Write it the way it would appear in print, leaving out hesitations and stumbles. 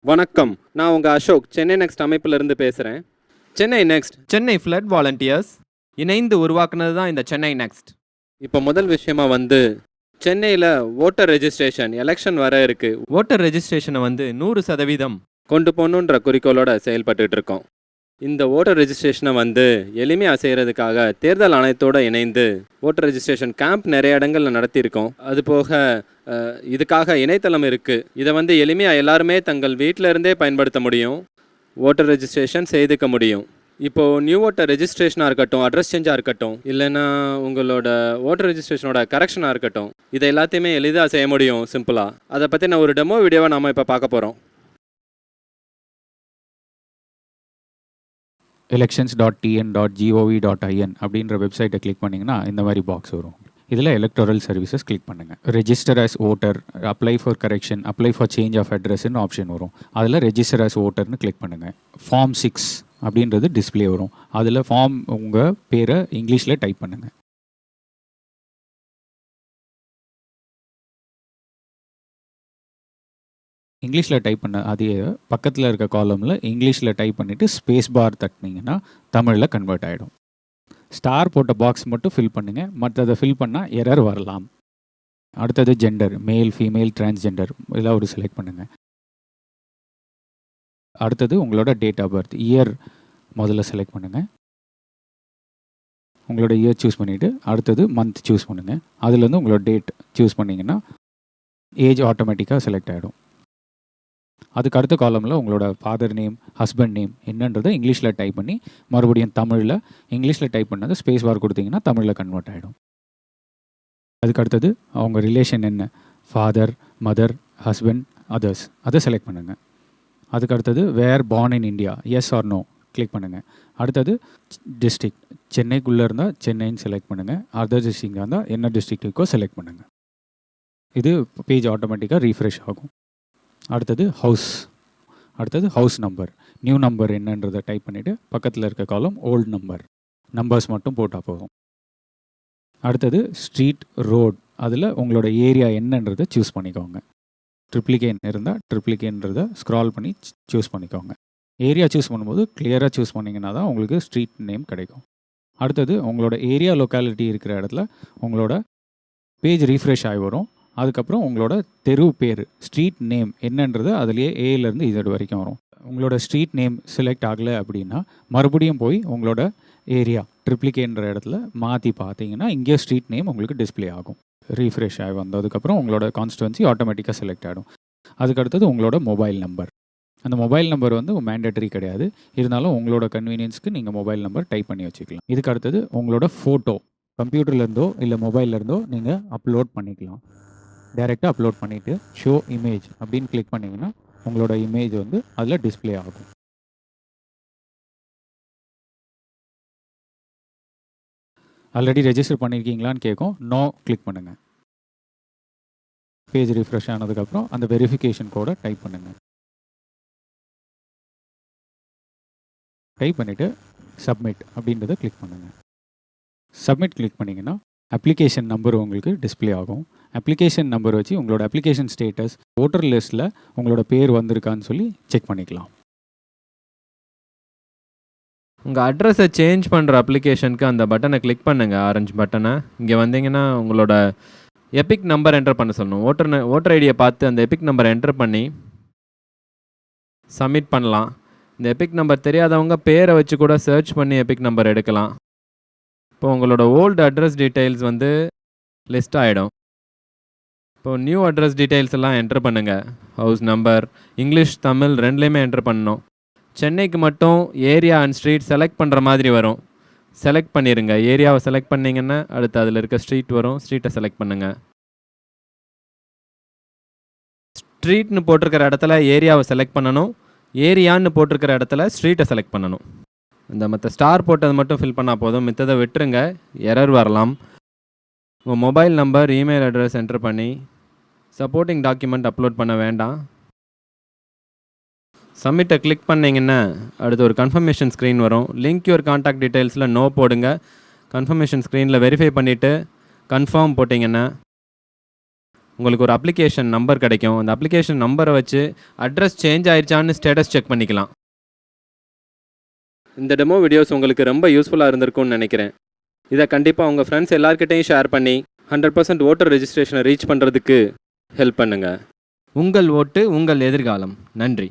வணக்கம், நான் உங்கள் அசோக், சென்னை நெக்ஸ்ட் அமைப்பிலிருந்து பேசுகிறேன். Chennai next, Chennai flood volunteers இணைந்து உருவாக்குனது தான் இந்த சென்னை நெக்ஸ்ட். இப்போ முதல் விஷயமா சென்னையில் ஓட்டர் ரெஜிஸ்ட்ரேஷன் எலெக்ஷன் வர இருக்குது. ஓட்டர் ரெஜிஸ்ட்ரேஷனை 100% கொண்டு போகணுன்ற குறிக்கோளோட செயல்பட்டு இருக்கோம். இந்த ஓட்டர் ரெஜிஸ்ட்ரேஷனை எளிமையாக செய்கிறதுக்காக தேர்தல் ஆணையத்தோடு இணைந்து ஓட்டர் ரெஜிஸ்ட்ரேஷன் கேம்ப் நிறைய இடங்களில் நடத்தியிருக்கோம். அதுபோக இதுக்காக இணையதளம் இருக்குது. இதை எளிமையாக எல்லாருமே தங்கள் வீட்டில் இருந்தே பயன்படுத்த முடியும், ஓட்டர் ரெஜிஸ்ட்ரேஷன் செய்துக்க முடியும். இப்போது நியூ ஓட்டர் ரெஜிஸ்ட்ரேஷனாக இருக்கட்டும், அட்ரஸ் சேஞ்சாக இருக்கட்டும், இல்லைன்னா உங்களோட ஓட்டர் ரெஜிஸ்ட்ரேஷனோட கரெக்ஷனாக இருக்கட்டும், இதை எல்லாத்தையுமே எளிதாக செய்ய முடியும் சிம்பிளாக. அதை பற்றி நான் ஒரு டெமோ வீடியோவை நாம் இப்போ பார்க்க போகிறோம். elections.tn.gov.in அப்படின்ற வெப்சைட்டை கிளிக் பண்ணிங்கன்னா இந்த மாதிரி பாக்ஸ் வரும். இதில் எலக்டோரல் சர்வீசஸ் கிளிக் பண்ணுங்கள். Register as voter, apply for correction, apply for change of அட்ரஸ்ன்னு ஆப்ஷன் வரும். அதில் ரெஜிஸ்டர் ஆஸ் ஓட்டர்னு கிளிக் பண்ணுங்கள். ஃபார்ம் 6 அப்படின்றது டிஸ்பிளே வரும். அதில் ஃபார்ம் உங்கள் பேரை இங்கிலீஷில் டைப் பண்ணுங்கள். இங்கிலீஷில் டைப் பண்ண அதே பக்கத்தில் இருக்க காலமில் இங்கிலீஷில் டைப் பண்ணிவிட்டு ஸ்பேஸ் பார் தட்டினீங்கன்னா தமிழில் கன்வெர்ட் ஆகிடும். ஸ்டார் போட்ட பாக்ஸ் மட்டும் ஃபில் பண்ணுங்கள், மற்றதை ஃபில் பண்ணால் எரர் வரலாம். அடுத்தது ஜெண்டர், மேல், ஃபீமேல், டிரான்ஸ்ஜெண்டர் இதெல்லாம் ஒரு செலக்ட் பண்ணுங்கள். அடுத்தது உங்களோட டேட் ஆஃப் பர்த், இயர் முதல்ல செலக்ட் பண்ணுங்கள். உங்களோட இயர் சூஸ் பண்ணிவிட்டு அடுத்தது மந்த் சூஸ் பண்ணுங்கள். அதுலேருந்து உங்களோட டேட் சூஸ் பண்ணிங்கன்னா ஏஜ் ஆட்டோமேட்டிக்காக செலக்ட் ஆகிடும். அதுக்கு அடுத்த காலமில் உங்களோட ஃபாதர் நேம், ஹஸ்பண்ட் நேம் என்னன்றதை இங்கிலீஷில் டைப் பண்ணி மறுபடியும் தமிழில் இங்கிலீஷில் டைப் பண்ணது ஸ்பேஸ் பார் கொடுத்தீங்கன்னா தமிழில் கன்வெர்ட் ஆகிடும். அதுக்கு அடுத்தது அவங்க ரிலேஷன் என்ன, ஃபாதர், மதர், ஹஸ்பண்ட், அதர்ஸ், அதை செலக்ட் பண்ணுங்கள். அதுக்கு அடுத்தது where born in India, yes or no click பண்ணுங்கள். அடுத்தது டிஸ்ட்ரிக்ட், சென்னைக்குள்ளே இருந்தால் சென்னைன்னு செலக்ட் பண்ணுங்கள். அதர் டிஸ்ட்ரிக்டாக இருந்தால் என்ன டிஸ்ட்ரிக்ட் இருக்கோ செலக்ட் பண்ணுங்கள். இது பேஜ் ஆட்டோமேட்டிக்காக ரீஃப்ரெஷ் ஆகும். அடுத்தது ஹவுஸ் நம்பர், நியூ நம்பர் என்னன்றதை டைப் பண்ணிவிட்டு பக்கத்தில் இருக்க காலம் ஓல்டு நம்பர்ஸ் மட்டும் போட்டால் போதும். அடுத்தது ஸ்ட்ரீட், ரோட், அதில் உங்களோட ஏரியா என்னன்றதை சூஸ் பண்ணிக்கோங்க. ட்ரிப்ளிகேன் இருந்தால் ட்ரிப்ளிகேன்றதை ஸ்க்ரால் பண்ணி சூஸ் பண்ணிக்கோங்க. ஏரியா சூஸ் பண்ணும்போது கிளியராக சூஸ் பண்ணிங்கன்னா தான் உங்களுக்கு ஸ்ட்ரீட் நேம் கிடைக்கும். அடுத்தது உங்களோட ஏரியா லொக்காலிட்டி இருக்கிற இடத்துல உங்களோட பேஜ் ரீஃப்ரெஷ் ஆகி வரும். அதுக்கப்புறம் உங்களோட தெரு பேர், ஸ்ட்ரீட் நேம் என்னன்றது அதுலேயே ஏலேருந்து இசட் வரைக்கும் வரும். உங்களோட ஸ்ட்ரீட் நேம் செலக்ட் ஆகலை அப்படின்னா மறுபடியும் போய் உங்களோட ஏரியா ட்ரிப்ளிகேன்ற இடத்துல மாற்றி பார்த்தீங்கன்னா இங்கே ஸ்ட்ரீட் நேம் உங்களுக்கு டிஸ்பிளே ஆகும். ரீஃப்ரெஷ் ஆகி வந்ததுக்கப்புறம் உங்களோட கான்ஸ்டுவன்சி ஆட்டோமேட்டிக்காக செலக்ட் ஆகிடும். அதுக்கடுத்தது உங்களோட மொபைல் நம்பர். அந்த மொபைல் நம்பர் மேண்டேட்டரி கிடையாது, இருந்தாலும் உங்களோட கன்வீனியன்ஸ்க்கு நீங்கள் மொபைல் நம்பர் டைப் பண்ணி வச்சுக்கலாம். இதுக்கு அடுத்தது உங்களோட ஃபோட்டோ கம்ப்யூட்டர்லேருந்தோ இல்லை மொபைல்லேருந்தோ நீங்கள் அப்லோட் பண்ணிக்கலாம். டைரெக்டாக அப்லோட் பண்ணிவிட்டு ஷோ இமேஜ் அப்படின்னு கிளிக் பண்ணிங்கன்னா உங்களோட இமேஜ் அதில் டிஸ்பிளே ஆகும். ஆல்ரெடி ரெஜிஸ்டர் பண்ணியிருக்கீங்களான்னு கேட்கும், நோ கிளிக் பண்ணுங்கள். பேஜ் ரிஃப்ரெஷ் ஆனதுக்கப்புறம் அந்த வெரிஃபிகேஷன் கோடை டைப் பண்ணுங்கள். டைப் பண்ணிவிட்டு சப்மிட் அப்படின்றத கிளிக் பண்ணுங்கள். சப்மிட் கிளிக் பண்ணிங்கன்னா அப்ளிகேஷன் நம்பர் உங்களுக்கு டிஸ்பிளே ஆகும். அப்ளிகேஷன் நம்பர் வச்சு உங்களோட அப்ளிகேஷன் ஸ்டேட்டஸ், ஓட்டர் லிஸ்ட்டில் உங்களோட பேர் வந்திருக்கான்னு சொல்லி செக் பண்ணிக்கலாம். உங்கள் அட்ரஸை சேஞ்ச் பண்ணுற அப்ளிகேஷனுக்கு அந்த பட்டனை கிளிக் பண்ணுங்கள், ஆரஞ்சு பட்டனை. இங்கே வந்தீங்கன்னா உங்களோட எபிக் நம்பர் என்டர் பண்ண சொல்லணும். ஓட்டர் ஐடியை பார்த்து அந்த எபிக் நம்பரை என்டர் பண்ணி சப்மிட் பண்ணலாம். இந்த எபிக் நம்பர் தெரியாதவங்க பேரை வச்சு கூட சர்ச் பண்ணி எபிக் நம்பர் எடுக்கலாம். இப்போ உங்களோட ஓல்டு அட்ரஸ் டீட்டெயில்ஸ் லிஸ்ட் ஆகிடும். இப்போ நியூ அட்ரஸ் டீட்டெயில்ஸ் எல்லாம் என்டர் பண்ணுங்கள். ஹவுஸ் நம்பர், இங்கிலீஷ், தமிழ் ரெண்டுலேயுமே என்டர் பண்ணணும். சென்னைக்கு மட்டும் ஏரியா அண்ட் ஸ்ட்ரீட் செலக்ட் பண்ணுற மாதிரி வரும். செலக்ட் பண்ணிடுங்க. ஏரியாவை செலக்ட் பண்ணிங்கன்னா அடுத்து அதில் இருக்க ஸ்ட்ரீட் வரும், ஸ்ட்ரீட்டை செலக்ட் பண்ணுங்கள். ஸ்ட்ரீட்னு போட்டிருக்கிற இடத்துல ஏரியாவை செலக்ட் பண்ணணும், ஏரியான்னு போட்டிருக்கிற இடத்துல ஸ்ட்ரீட்டை செலக்ட் பண்ணணும். இந்த மற்ற ஸ்டார் போட்டது மட்டும் ஃபில் பண்ணால் போதும், மித்ததை விட்டுருங்க, எரர் வரலாம். உங்கள் mobile number, email address enter பண்ணி சப்போர்ட்டிங் டாக்குமெண்ட் அப்லோட் பண்ண வேண்டாம். சப்மிட்டை கிளிக் பண்ணிங்கன்னா அடுத்து ஒரு கன்ஃபர்மேஷன் ஸ்க்ரீன் வரும். லிங்க் யுவர் கான்டாக்ட் டீட்டெயில்ஸில் நோ போடுங்க. கன்ஃபர்மேஷன் ஸ்க்ரீனில் வெரிஃபை பண்ணிவிட்டு கன்ஃபார்ம் போட்டிங்கன்னா உங்களுக்கு ஒரு அப்ளிகேஷன் நம்பர் கிடைக்கும். அந்த அப்ளிகேஷன் நம்பரை வச்சு அட்ரஸ் சேஞ்ச் ஆயிடுச்சான்னு ஸ்டேட்டஸ் செக் பண்ணிக்கலாம். இந்த டெமோ வீடியோஸ் உங்களுக்கு ரொம்ப யூஸ்ஃபுல்லாக இருந்திருக்கும்னு நினைக்கிறேன். இதை கண்டிப்பாக உங்கள் ஃப்ரெண்ட்ஸ் எல்லார்கிட்டையும் ஷேர் பண்ணி 100% ஓட்டர் ரெஜிஸ்ட்ரேஷனை ரீச் பண்ணுறதுக்கு ஹெல்ப் பண்ணுங்கள். உங்கள் ஓட்டு உங்கள் எதிர்காலம். நன்றி.